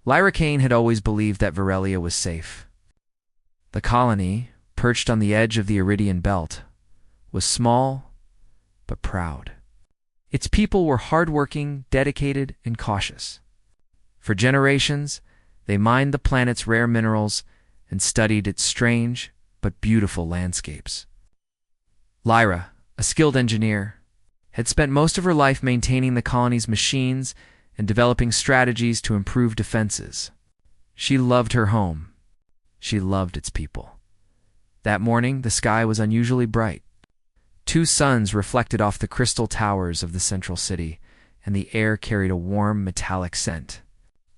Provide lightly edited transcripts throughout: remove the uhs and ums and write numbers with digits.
Lyra Kane had always believed that Varelia was safe. The colony, perched on the edge of the Iridian Belt, was small but proud. Its people were hardworking, dedicated, and cautious. For generations, they mined the planet's rare minerals and studied its strange but beautiful landscapes. Lyra, a skilled engineer, had spent most of her life maintaining the colony's machines and developing strategies to improve defenses. She loved her home. She loved its people. That morning, the sky was unusually bright. 2 suns reflected off the crystal towers of the central city, and the air carried a warm, metallic scent.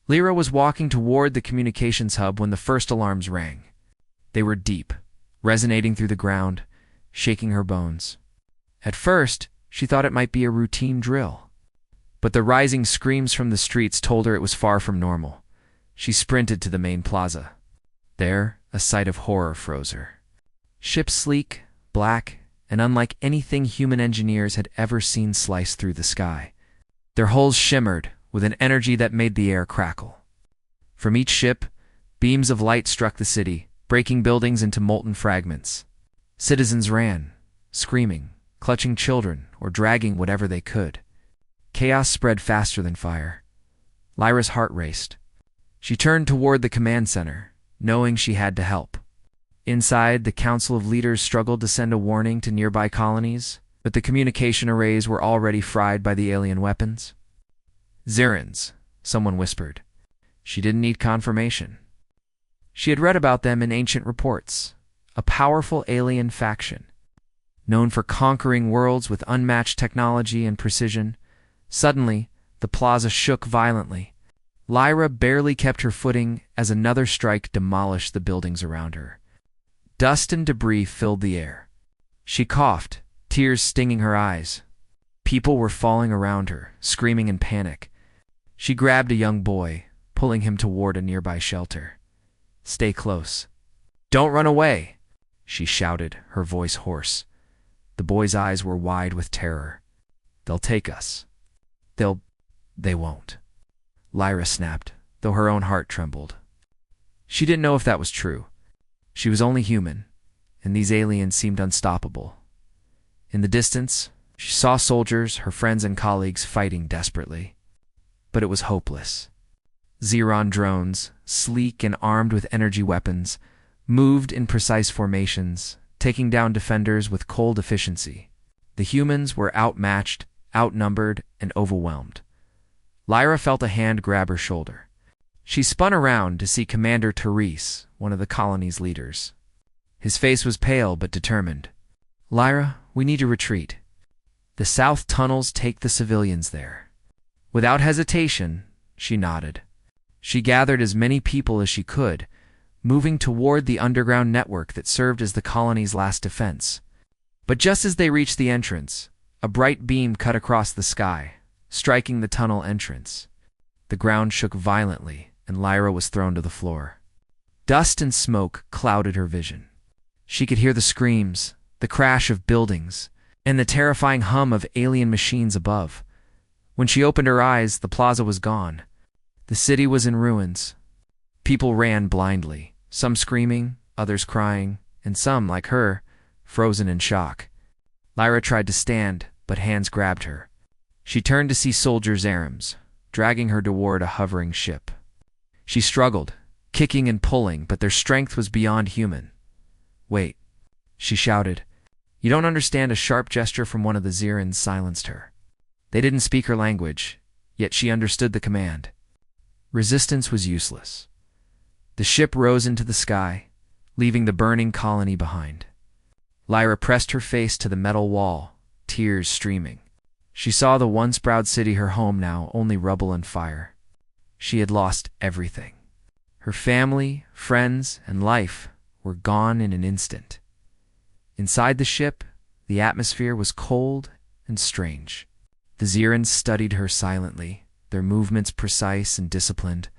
Lyra was walking toward the communications hub when the first alarms rang. They were deep, resonating through the ground, shaking her bones. At first, she thought it might be a routine drill. But the rising screams from the streets told her it was far from normal. She sprinted to the main plaza. There, a sight of horror froze her. Ships sleek, black, and unlike anything human engineers had ever seen slice through the sky. Their hulls shimmered with an energy that made the air crackle. From each ship, beams of light struck the city, breaking buildings into molten fragments. Citizens ran, screaming, clutching children, or dragging whatever they could. Chaos spread faster than fire. Lyra's heart raced. She turned toward the command center, knowing she had to help. Inside, the Council of Leaders struggled to send a warning to nearby colonies, but the communication arrays were already fried by the alien weapons. Zirans, someone whispered. She didn't need confirmation. She had read about them in ancient reports, a powerful alien faction. Known for conquering worlds with unmatched technology and precision. Suddenly, the plaza shook violently. Lyra barely kept her footing as another strike demolished the buildings around her. Dust and debris filled the air. She coughed, tears stinging her eyes. People were falling around her, screaming in panic. She grabbed a young boy, pulling him toward a nearby shelter. "Stay close. Don't run away," she shouted, her voice hoarse. The boy's eyes were wide with terror. "They'll take us." They won't," Lyra snapped, though her own heart trembled. She didn't know if that was true. She was only human, and these aliens seemed unstoppable. In the distance, she saw soldiers, her friends and colleagues, fighting desperately. But it was hopeless. Xeron drones, sleek and armed with energy weapons, moved in precise formations, taking down defenders with cold efficiency. The humans were outmatched, outnumbered, and overwhelmed. Lyra felt a hand grab her shoulder. She spun around to see Commander Therese, one of the colony's leaders. His face was pale but determined. "Lyra, we need to retreat. The south tunnels take the civilians there." Without hesitation, she nodded. She gathered as many people as she could, moving toward the underground network that served as the colony's last defense. But just as they reached the entrance, a bright beam cut across the sky, striking the tunnel entrance. The ground shook violently, and Lyra was thrown to the floor. Dust and smoke clouded her vision. She could hear the screams, the crash of buildings, and the terrifying hum of alien machines above. When she opened her eyes, the plaza was gone. The city was in ruins. People ran blindly, some screaming, others crying, and some, like her, frozen in shock. Lyra tried to stand, but hands grabbed her. She turned to see soldier Zarims, dragging her toward a hovering ship. She struggled, kicking and pulling, but their strength was beyond human. "Wait," she shouted. "You don't understand." A sharp gesture from one of the Zirans silenced her. They didn't speak her language, yet she understood the command. Resistance was useless. The ship rose into the sky, leaving the burning colony behind. Lyra pressed her face to the metal wall, tears streaming. She saw the once proud city, her home, now only rubble and fire. She had lost everything. Her family, friends, and life were gone in an instant. Inside the ship, the atmosphere was cold and strange. The Zirans studied her silently, their movements precise and disciplined.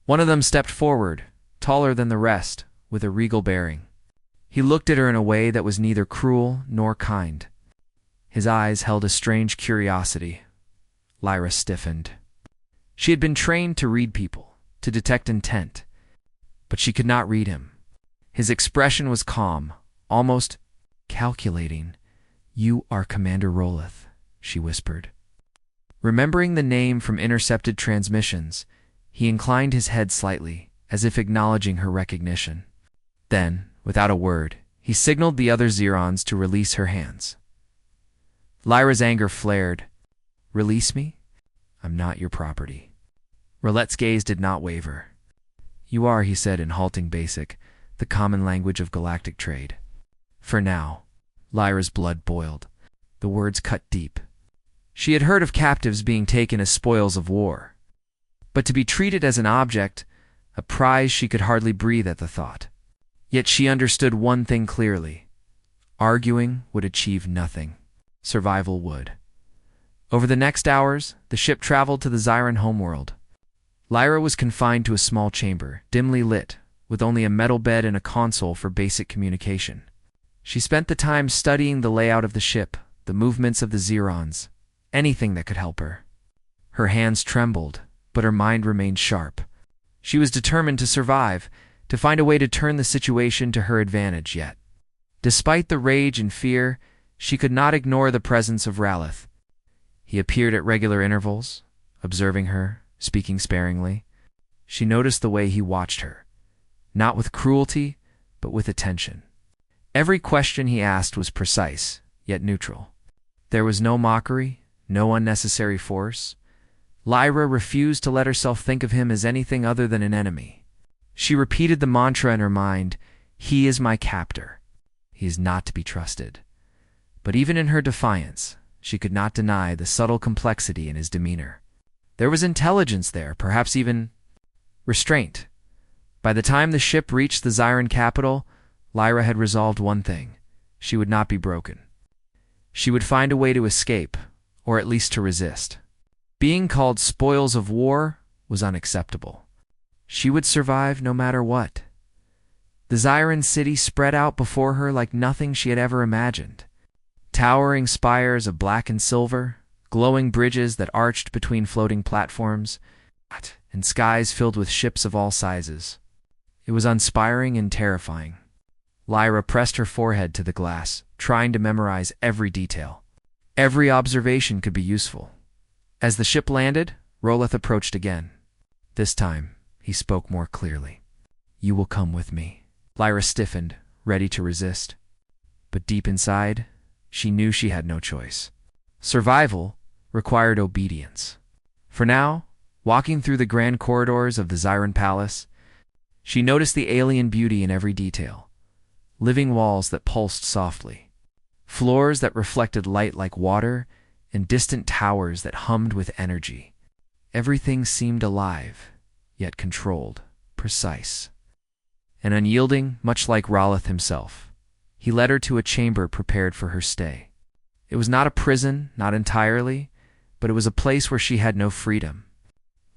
One of them stepped forward, taller than the rest, with a regal bearing. He looked at her in a way that was neither cruel nor kind. His eyes held a strange curiosity. Lyra stiffened. She had been trained to read people, to detect intent, but she could not read him. His expression was calm, almost calculating. "You are Commander Roloth," she whispered. Remembering the name from intercepted transmissions, he inclined his head slightly, as if acknowledging her recognition. Then, without a word, he signaled the other Xerons to release her hands. Lyra's anger flared. "Release me? I'm not your property." Rolette's gaze did not waver. "You are," he said in halting basic, the common language of galactic trade. "For now." Lyra's blood boiled. The words cut deep. She had heard of captives being taken as spoils of war. But to be treated as an object, a prize, she could hardly breathe at the thought. Yet she understood one thing clearly. Arguing would achieve nothing. Survival would. Over the next hours, the ship traveled to the Xyran homeworld. Lyra was confined to a small chamber, dimly lit, with only a metal bed and a console for basic communication. She spent the time studying the layout of the ship, the movements of the Xerons, anything that could help her. Her hands trembled, but her mind remained sharp. She was determined to survive, to find a way to turn the situation to her advantage yet. Despite the rage and fear, she could not ignore the presence of Raloth. He appeared at regular intervals, observing her, speaking sparingly. She noticed the way he watched her, not with cruelty, but with attention. Every question he asked was precise, yet neutral. There was no mockery, no unnecessary force. Lyra refused to let herself think of him as anything other than an enemy. She repeated the mantra in her mind, "He is my captor. He is not to be trusted." But even in her defiance, she could not deny the subtle complexity in his demeanor. There was intelligence there, perhaps even restraint. By the time the ship reached the Xyran capital, Lyra had resolved one thing. She would not be broken. She would find a way to escape, or at least to resist. Being called spoils of war was unacceptable. She would survive no matter what. The Xyran city spread out before her like nothing she had ever imagined. Towering spires of black and silver, glowing bridges that arched between floating platforms, and skies filled with ships of all sizes. It was inspiring and terrifying. Lyra pressed her forehead to the glass, trying to memorize every detail. Every observation could be useful. As the ship landed, Roloth approached again. This time, he spoke more clearly. "You will come with me." Lyra stiffened, ready to resist. But deep inside, she knew she had no choice. Survival required obedience. For now, walking through the grand corridors of the Xyran Palace, she noticed the alien beauty in every detail. Living walls that pulsed softly, floors that reflected light like water, and distant towers that hummed with energy. Everything seemed alive, yet controlled, precise. And unyielding, much like Raloth himself, he led her to a chamber prepared for her stay. It was not a prison, not entirely, but it was a place where she had no freedom.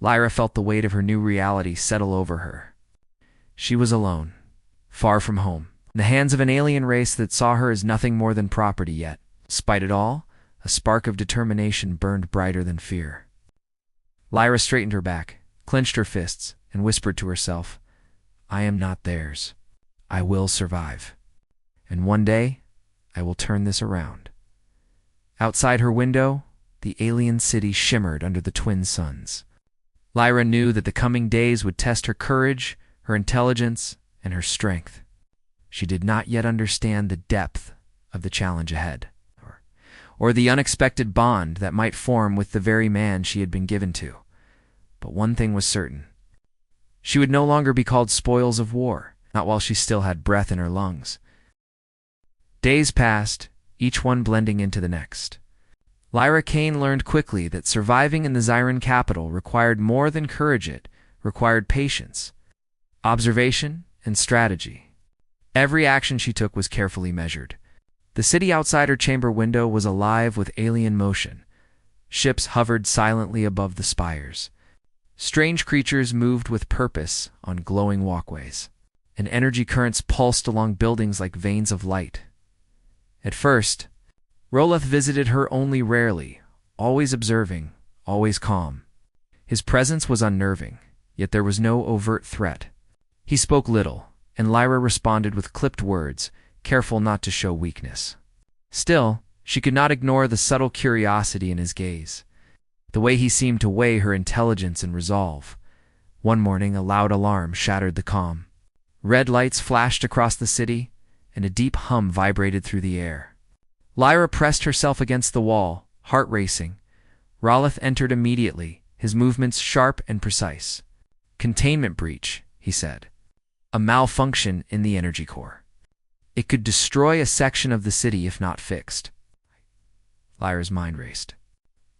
Lyra felt the weight of her new reality settle over her. She was alone, far from home, in the hands of an alien race that saw her as nothing more than property yet. Despite it all, a spark of determination burned brighter than fear. Lyra straightened her back, clenched her fists, and whispered to herself, "I am not theirs. I will survive. And one day, I will turn this around." Outside her window, the alien city shimmered under the twin suns. Lyra knew that the coming days would test her courage, her intelligence, and her strength. She did not yet understand the depth of the challenge ahead, or the unexpected bond that might form with the very man she had been given to. But one thing was certain. She would no longer be called spoils of war, not while she still had breath in her lungs. Days passed, each one blending into the next. Lyra Kane learned quickly that surviving in the Xyran capital required more than courage. It required patience, observation, and strategy. Every action she took was carefully measured. The city outside her chamber window was alive with alien motion. Ships hovered silently above the spires. Strange creatures moved with purpose on glowing walkways, and energy currents pulsed along buildings like veins of light. At first, Roloth visited her only rarely, always observing, always calm. His presence was unnerving. yet there was no overt threat. He spoke little, and Lyra responded with clipped words, careful not to show weakness. Still, she could not ignore the subtle curiosity in his gaze, the way he seemed to weigh her intelligence and resolve. One morning, a loud alarm shattered the calm. Red lights flashed across the city, and a deep hum vibrated through the air. Lyra pressed herself against the wall, heart racing. Raloth entered immediately, his movements sharp and precise. "Containment breach," he said. "A malfunction in the energy core. It could destroy a section of the city if not fixed." Lyra's mind raced.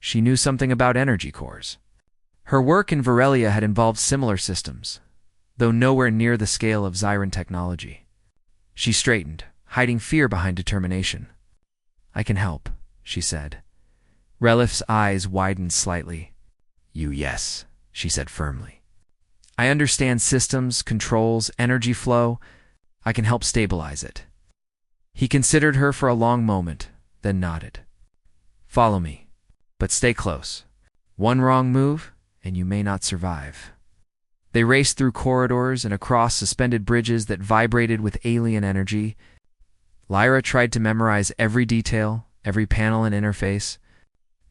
She knew something about energy cores. Her work in Varelia had involved similar systems, though nowhere near the scale of Zyran technology. She straightened, hiding fear behind determination. "I can help," she said. Relif's eyes widened slightly. Yes," she said firmly. "I understand systems, controls, energy flow. I can help stabilize it." He considered her for a long moment, then nodded. "Follow me, but stay close. One wrong move, and you may not survive." They raced through corridors and across suspended bridges that vibrated with alien energy. Lyra tried to memorize every detail, every panel and interface.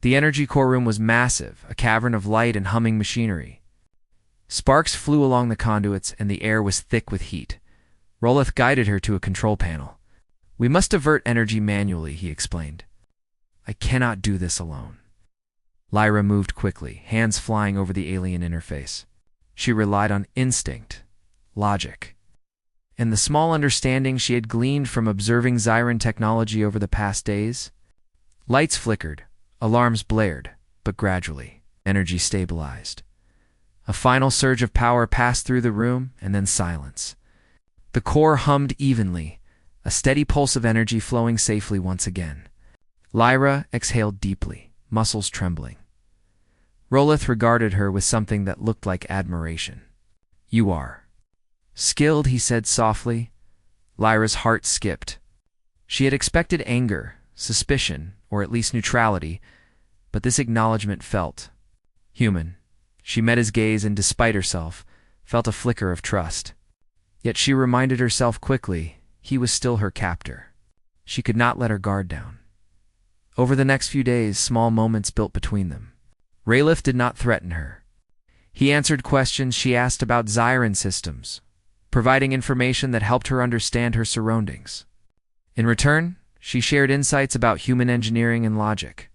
The energy core room was massive, a cavern of light and humming machinery. Sparks flew along the conduits, and the air was thick with heat. Raloth guided her to a control panel. "We must divert energy manually," he explained. "I cannot do this alone." Lyra moved quickly, hands flying over the alien interface. She relied on instinct, logic, and the small understanding she had gleaned from observing Zyran technology over the past days. Lights flickered, alarms blared, but gradually, energy stabilized. A final surge of power passed through the room, and then silence. The core hummed evenly, a steady pulse of energy flowing safely once again. Lyra exhaled deeply, muscles trembling. Raloth regarded her with something that looked like admiration. "You are skilled," he said softly. Lyra's heart skipped. She had expected anger, suspicion, or at least neutrality, but this acknowledgement felt human. She met his gaze and, despite herself, felt a flicker of trust. Yet she reminded herself quickly he was still her captor. She could not let her guard down. Over the next few days, small moments built between them. Raloth did not threaten her. He answered questions she asked about Zyran systems, providing information that helped her understand her surroundings. In return, she shared insights about human engineering and logic,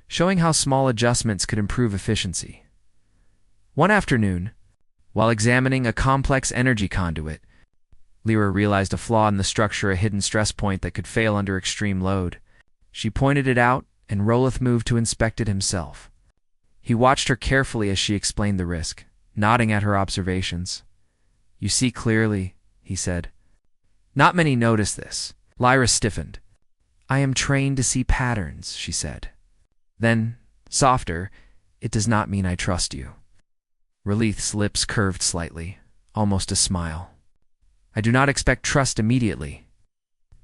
showing how small adjustments could improve efficiency. One afternoon, while examining a complex energy conduit, Lyra realized a flaw in the structure, a hidden stress point that could fail under extreme load. She pointed it out, and Raloth moved to inspect it himself. He watched her carefully as she explained the risk, nodding at her observations. "You see clearly," he said. "Not many notice this." Lyra stiffened. "I am trained to see patterns," she said. Then, softer, "It does not mean I trust you." Raloth's lips curved slightly, almost a smile. "I do not expect trust immediately."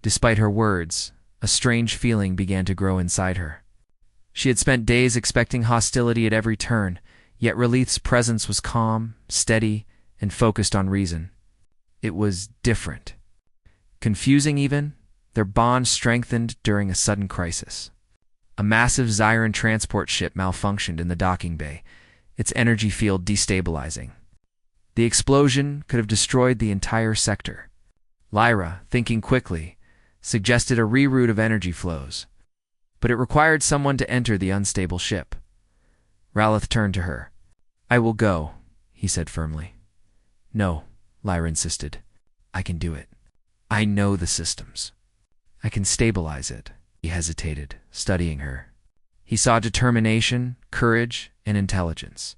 Despite her words, a strange feeling began to grow inside her. She had spent days expecting hostility at every turn, yet Raloth's presence was calm, steady, and focused on reason. It was different. Confusing even, their bond strengthened during a sudden crisis. A massive Zyran transport ship malfunctioned in the docking bay, its energy field destabilizing. The explosion could have destroyed the entire sector. Lyra, thinking quickly, suggested a reroute of energy flows, but it required someone to enter the unstable ship. Raloth turned to her. "I will go," he said firmly. "No," Lyra insisted. "I can do it. I know the systems. I can stabilize it." He hesitated, studying her. He saw determination, courage, and intelligence.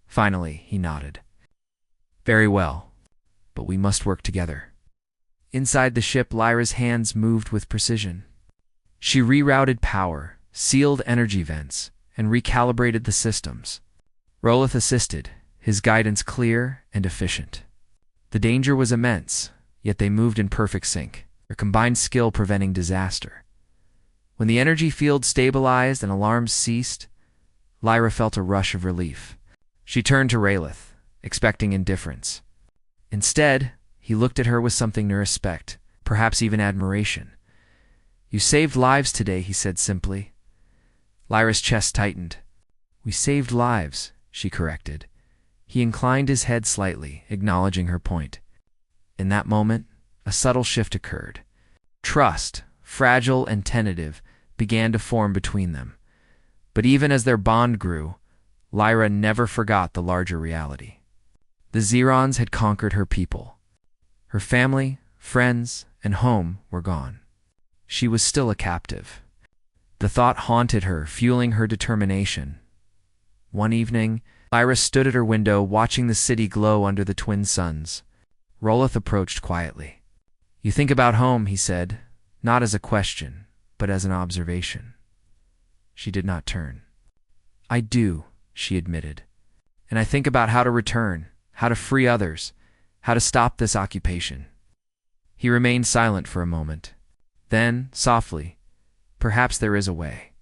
Finally, he nodded. "Very well, but we must work together." Inside the ship, Lyra's hands moved with precision. She rerouted power, sealed energy vents, and recalibrated the systems. Raloth assisted, his guidance clear and efficient. The danger was immense, yet they moved in perfect sync, their combined skill preventing disaster. When the energy field stabilized and alarms ceased, Lyra felt a rush of relief. She turned to Raloth, expecting indifference. Instead, he looked at her with something to respect, perhaps even admiration. "You saved lives today," he said simply. Lyra's chest tightened. "We saved lives," she corrected. He inclined his head slightly, acknowledging her point. In that moment, a subtle shift occurred. Trust, fragile and tentative, began to form between them. But even as their bond grew, Lyra never forgot the larger reality. The Xerons had conquered her people. Her family, friends, and home were gone. She was still a captive. The thought haunted her, fueling her determination. One evening, Lyra stood at her window watching the city glow under the twin suns. Rolith approached quietly. "You think about home," he said, not as a question, but as an observation. She did not turn. "I do," she admitted. "And I think about how to return, how to free others, how to stop this occupation." He remained silent for a moment. Then, softly, "Perhaps there is a way.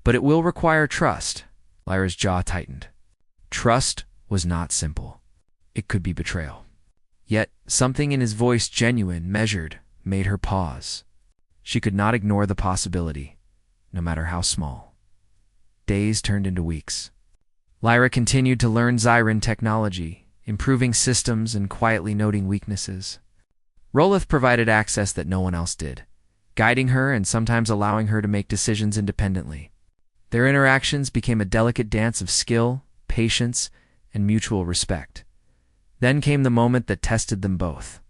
But it will require trust." Lyra's jaw tightened. Trust was not simple. It could be betrayal. Yet, something in his voice, genuine, measured, made her pause. She could not ignore the possibility, no matter how small. Days turned into weeks. Lyra continued to learn Xyran technology, improving systems and quietly noting weaknesses. Rolith provided access that no one else did, guiding her and sometimes allowing her to make decisions independently. Their interactions became a delicate dance of skill, patience, and mutual respect. Then came the moment that tested them both.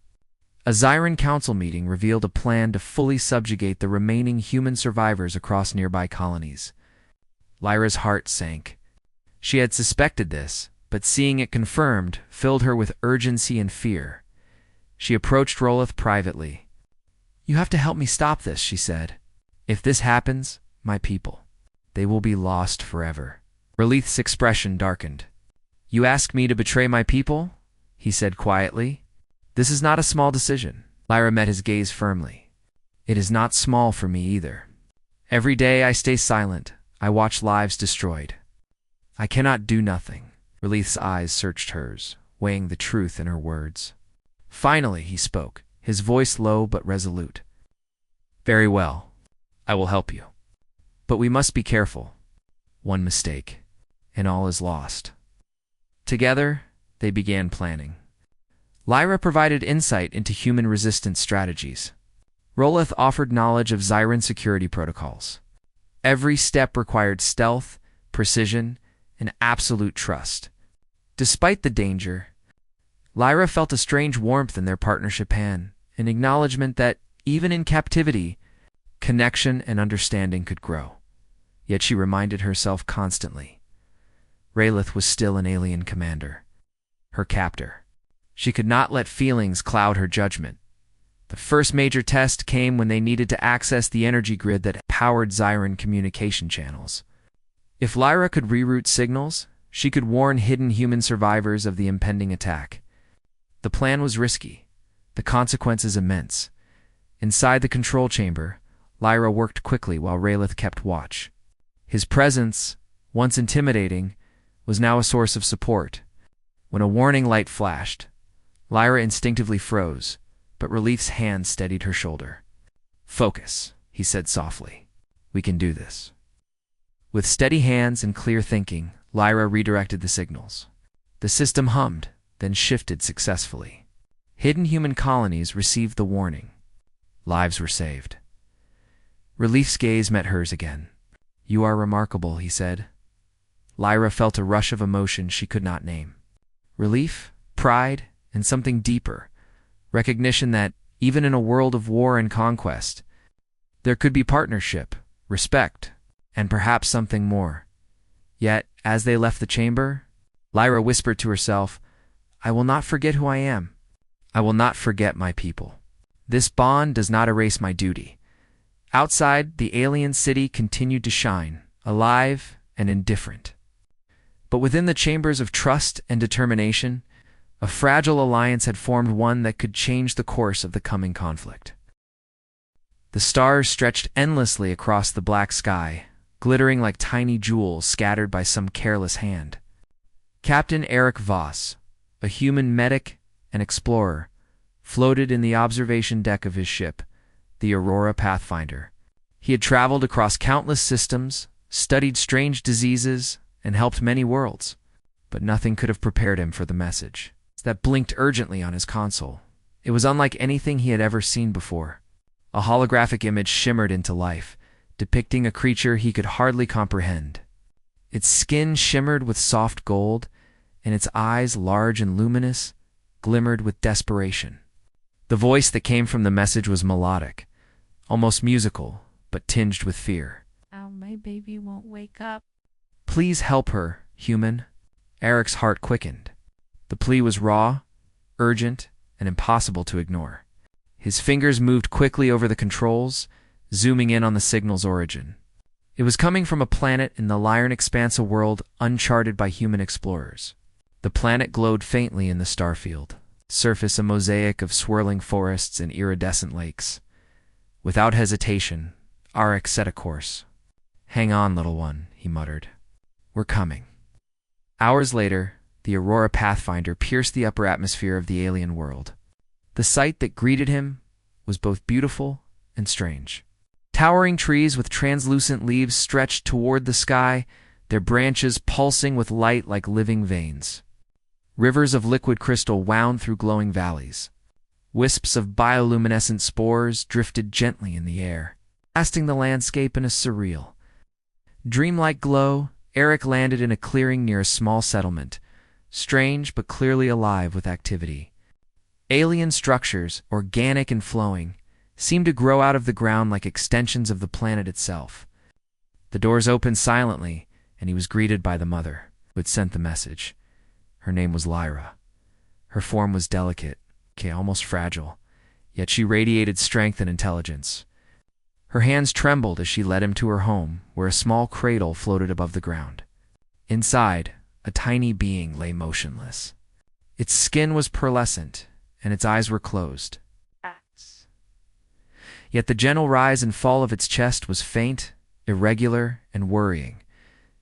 A Xyran council meeting revealed a plan to fully subjugate the remaining human survivors across nearby colonies. Lyra's heart sank. She had suspected this, but seeing it confirmed filled her with urgency and fear. She approached Rolith privately. "You have to help me stop this," she said. "If this happens, my people, they will be lost forever." Rolith's expression darkened. "You ask me to betray my people?" he said quietly. "This is not a small decision." Lyra met his gaze firmly. "It is not small for me either. Every day I stay silent, I watch lives destroyed. I cannot do nothing." Rolith's eyes searched hers, weighing the truth in her words. Finally, he spoke, his voice low but resolute. "Very well. I will help you. But we must be careful. One mistake, and all is lost." Together, they began planning. Lyra provided insight into human resistance strategies. Rolith offered knowledge of Xyran security protocols. Every step required stealth, precision, and absolute trust. Despite the danger, Lyra felt a strange warmth in their partnership hand, an acknowledgement that, even in captivity, connection and understanding could grow. Yet she reminded herself constantly. Rayleigh was still an alien commander, her captor. She could not let feelings cloud her judgment. The first major test came when they needed to access the energy grid that powered Xyran communication channels. If Lyra could reroute signals, she could warn hidden human survivors of the impending attack. The plan was risky, the consequences immense. Inside the control chamber, Lyra worked quickly while Rayleigh kept watch. His presence, once intimidating, was now a source of support. When a warning light flashed, Lyra instinctively froze, but Relief's hand steadied her shoulder. "Focus," he said softly. "We can do this." With steady hands and clear thinking, Lyra redirected the signals. The system hummed, then shifted successfully. Hidden human colonies received the warning. Lives were saved. Relief's gaze met hers again. "You are remarkable," he said. Lyra felt a rush of emotion she could not name. Relief, pride, and something deeper. Recognition that, even in a world of war and conquest, there could be partnership, respect, and perhaps something more. Yet, as they left the chamber, Lyra whispered to herself, "I will not forget who I am. I will not forget my people. This bond does not erase my duty." Outside, the alien city continued to shine, alive and indifferent. But within the chambers of trust and determination, a fragile alliance had formed, one that could change the course of the coming conflict. The stars stretched endlessly across the black sky, glittering like tiny jewels scattered by some careless hand. Captain Eric Voss, a human medic and explorer, floated in the observation deck of his ship, the Aurora Pathfinder. He had traveled across countless systems, studied strange diseases, and helped many worlds, but nothing could have prepared him for the message that blinked urgently on his console. It was unlike anything he had ever seen before. A holographic image shimmered into life, depicting a creature he could hardly comprehend. Its skin shimmered with soft gold, and its eyes, large and luminous, glimmered with desperation. The voice that came from the message was melodic, almost musical, but tinged with fear. "Oh, my baby won't wake up. Please help her, human." Eric's heart quickened. The plea was raw, urgent, and impossible to ignore. His fingers moved quickly over the controls, zooming in on the signal's origin. It was coming from a planet in the Lyran Expanse, a world uncharted by human explorers. The planet glowed faintly in the starfield, surface a mosaic of swirling forests and iridescent lakes. Without hesitation, Arik set a course. "Hang on, little one," he muttered. "We're coming." Hours later, the Aurora Pathfinder pierced the upper atmosphere of the alien world. The sight that greeted him was both beautiful and strange. Towering trees with translucent leaves stretched toward the sky, their branches pulsing with light like living veins. Rivers of liquid crystal wound through glowing valleys. Wisps of bioluminescent spores drifted gently in the air, casting the landscape in a surreal, dreamlike glow. Eric landed in a clearing near a small settlement, strange but clearly alive with activity. Alien structures, organic and flowing, seemed to grow out of the ground like extensions of the planet itself. The doors opened silently, and he was greeted by the mother, who had sent the message. Her name was Lyra. Her form was delicate, almost fragile, yet she radiated strength and intelligence. Her hands trembled as she led him to her home, where a small cradle floated above the ground. Inside, a tiny being lay motionless. Its skin was pearlescent, and its eyes were closed. Yet the gentle rise and fall of its chest was faint, irregular, and worrying.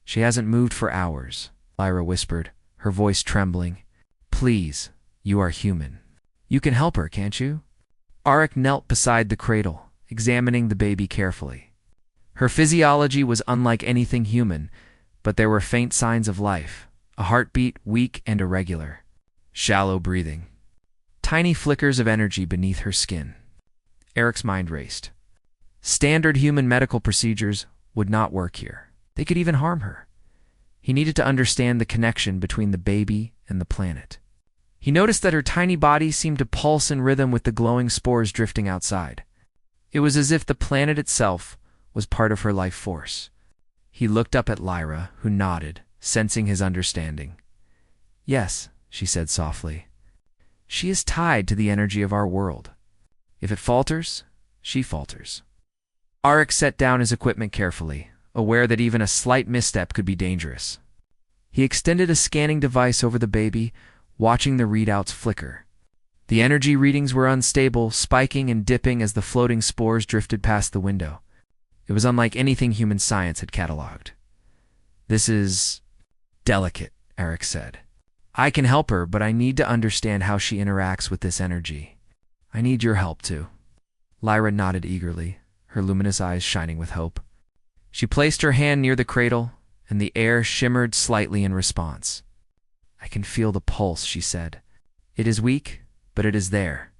"She hasn't moved for hours," Lyra whispered, her voice trembling. "Please, you are human. You can help her, can't you?" Arik knelt beside the cradle, examining the baby carefully. Her physiology was unlike anything human, but there were faint signs of life, a heartbeat weak and irregular, shallow breathing, tiny flickers of energy beneath her skin. Eric's mind raced. Standard human medical procedures would not work here. They could even harm her. He needed to understand the connection between the baby and the planet. He noticed that her tiny body seemed to pulse in rhythm with the glowing spores drifting outside. It was as if the planet itself was part of her life force. He looked up at Lyra, who nodded, sensing his understanding. "Yes," she said softly. "She is tied to the energy of our world. If it falters, she falters." Arik set down his equipment carefully, aware that even a slight misstep could be dangerous. He extended a scanning device over the baby, watching the readouts flicker. The energy readings were unstable, spiking and dipping as the floating spores drifted past the window. It was unlike anything human science had catalogued. "This is delicate," Arik said. "I can help her, but I need to understand how she interacts with this energy. I need your help, too." Lyra nodded eagerly, her luminous eyes shining with hope. She placed her hand near the cradle, and the air shimmered slightly in response. "I can feel the pulse," she said. "It is weak, but it is there.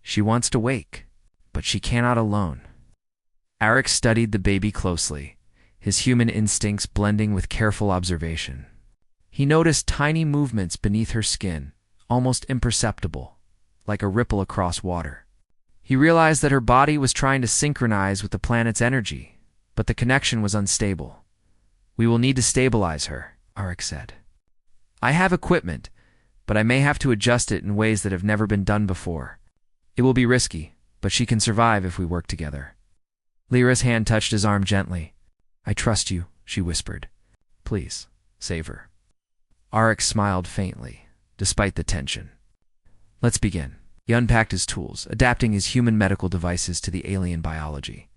She wants to wake, but she cannot alone." Arik studied the baby closely, his human instincts blending with careful observation. He noticed tiny movements beneath her skin, almost imperceptible, like a ripple across water. He realized that her body was trying to synchronize with the planet's energy, but the connection was unstable. "We will need to stabilize her," Arik said. "I have equipment, but I may have to adjust it in ways that have never been done before. It will be risky, but she can survive if we work together." Lyra's hand touched his arm gently. "I trust you," she whispered. "Please, save her." Arik smiled faintly, despite the tension. "Let's begin." He unpacked his tools, adapting his human medical devices to the alien biology.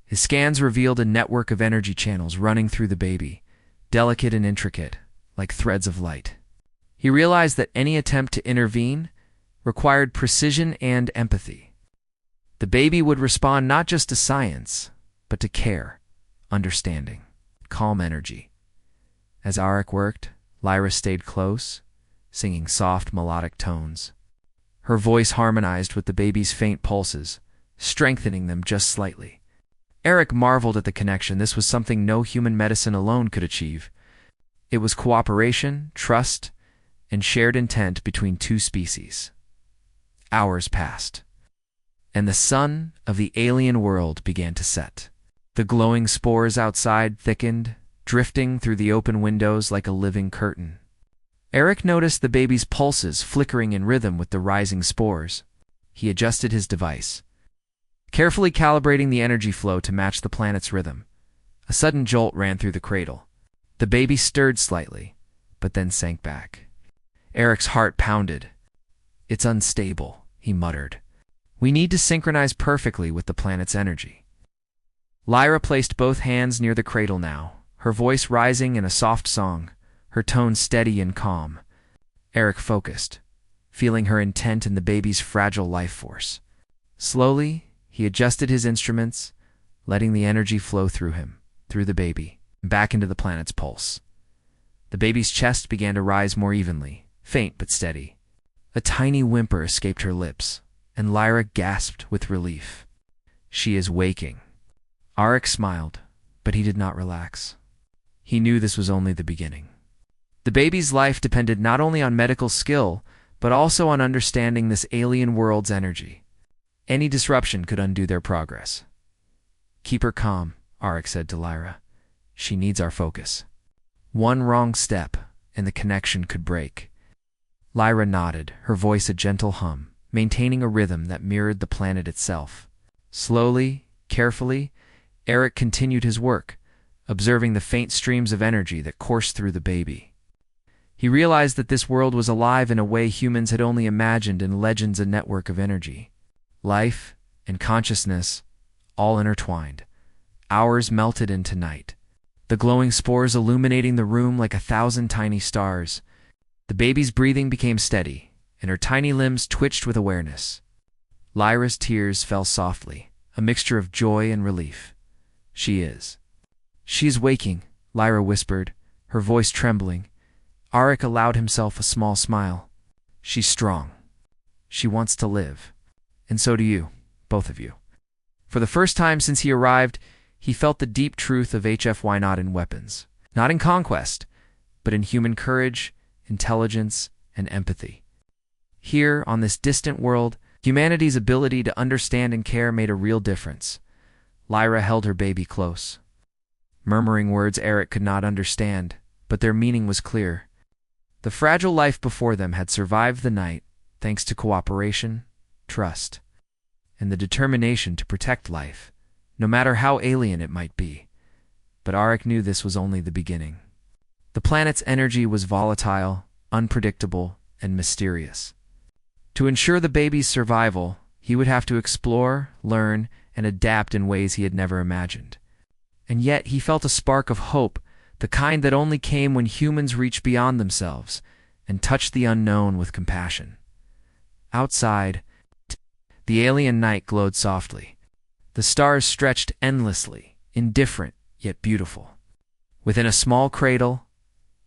His scans revealed a network of energy channels running through the baby, delicate and intricate, like threads of light. He realized that any attempt to intervene required precision and empathy. The baby would respond not just to science, but to care, understanding, calm energy. As Arik worked, Lyra stayed close, singing soft melodic tones. Her voice harmonized with the baby's faint pulses, strengthening them just slightly. Eric marveled at the connection. This was something no human medicine alone could achieve. It was cooperation, trust, and shared intent between two species. Hours passed, and the sun of the alien world began to set. The glowing spores outside thickened, drifting through the open windows like a living curtain. Eric noticed the baby's pulses flickering in rhythm with the rising spores. He adjusted his device, carefully calibrating the energy flow to match the planet's rhythm. A sudden jolt ran through the cradle. The baby stirred slightly, but then sank back. Eric's heart pounded. "It's unstable," he muttered. "We need to synchronize perfectly with the planet's energy." Lyra placed both hands near the cradle now, her voice rising in a soft song, her tone steady and calm. Eric focused, feeling her intent in the baby's fragile life force. Slowly, he adjusted his instruments, letting the energy flow through him, through the baby, back into the planet's pulse. The baby's chest began to rise more evenly, faint but steady. A tiny whimper escaped her lips, and Lyra gasped with relief. "She is waking." Arik smiled, but he did not relax. He knew this was only the beginning. The baby's life depended not only on medical skill, but also on understanding this alien world's energy. Any disruption could undo their progress. "Keep her calm," Arik said to Lyra. "She needs our focus. One wrong step, and the connection could break." Lyra nodded, her voice a gentle hum, maintaining a rhythm that mirrored the planet itself. Slowly, carefully, Eric continued his work, observing the faint streams of energy that coursed through the baby. He realized that this world was alive in a way humans had only imagined in legends, a network of energy. Life and consciousness, all intertwined. Hours melted into night, the glowing spores illuminating the room like 1,000 tiny stars. The baby's breathing became steady, and her tiny limbs twitched with awareness. Lyra's tears fell softly, a mixture of joy and relief. "She is waking," Lyra whispered, her voice trembling. Arik allowed himself a small smile. "She's strong. She wants to live. And so do you, both of you." For the first time since he arrived, he felt the deep truth of HFY, not in weapons, not in conquest, but in human courage, intelligence, and empathy. Here, on this distant world, humanity's ability to understand and care made a real difference. Lyra held her baby close, murmuring words Eric could not understand, but their meaning was clear. The fragile life before them had survived the night thanks to cooperation, trust, and the determination to protect life, no matter how alien it might be. But Arik knew this was only the beginning. The planet's energy was volatile, unpredictable, and mysterious. To ensure the baby's survival, he would have to explore, learn, and adapt in ways he had never imagined. And yet he felt a spark of hope, the kind that only came when humans reached beyond themselves and touched the unknown with compassion. Outside, the alien night glowed softly. The stars stretched endlessly, indifferent yet beautiful. Within a small cradle,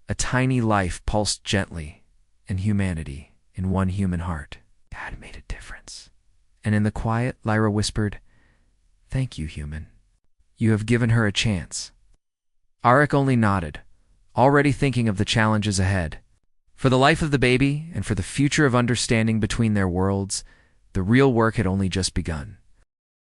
a tiny life pulsed gently, and humanity, in one human heart, had made a difference. And in the quiet, Lyra whispered, "Thank you, human. You have given her a chance." Arik only nodded, already thinking of the challenges ahead. For the life of the baby, and for the future of understanding between their worlds, the real work had only just begun.